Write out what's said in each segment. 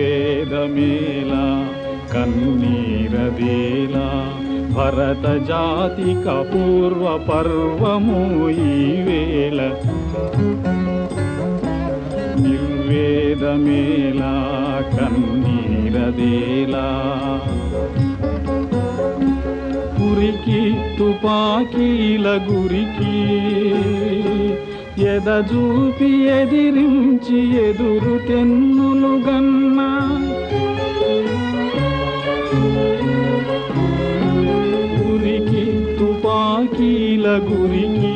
నిర్వేదమేలా కన్నీరదేలా భరత జాతిక పూర్వ పర్వము ఈవేళ నిర్వేదమేలా కన్నీరదేలా గురికి తుపాకీల గురికి ఎదజూపి ఎదిరించి ఎదురు తెన్నులు గన్నా గురికి తుపాకీల గురికి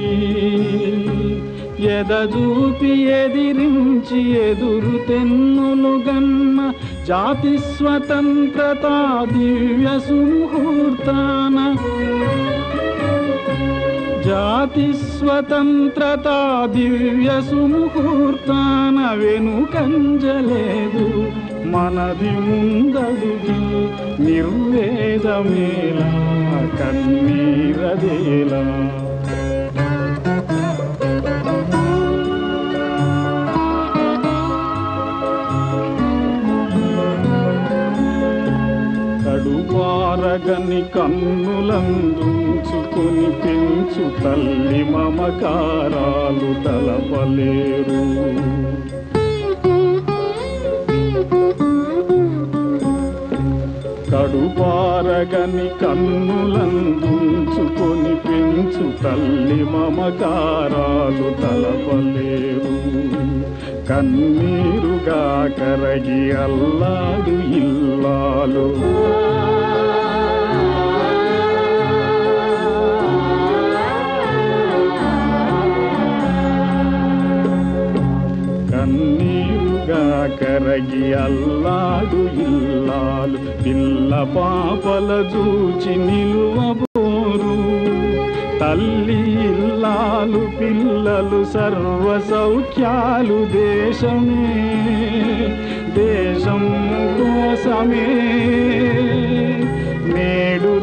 ఎదజూపి ఎదిరించి ఎదురు తెన్నులు గన్న జాతి స్వతంత్రత దివ్య సుముహూర్తాన జాతి స్వతంత్రత దివ్య సుముహూర్తాన వెనుకంజలేదు మనది ముందడుగు నిర్వేదమేలా కన్నీరదేలా కడుపారగని కన్నులందుంచుకొని పెంచు తల్లి మమకారాలు తలపలేరు కడుపారగని కన్నులందుంచుకొని పెంచు తల్లి మమకారాలు తలపలేరు కన్నీరుగా కరగి అల్లాడు ఇల్లాలు కన్నీరుగా కరగి అల్లాడు ఇల్లాలు పిల్ల పాపల చూచి నిలువబోరు తల్లి ఇల్లాలు పిల్లలు సర్వ సౌఖ్యాలు దేశమే దేశం కోసమే నేడు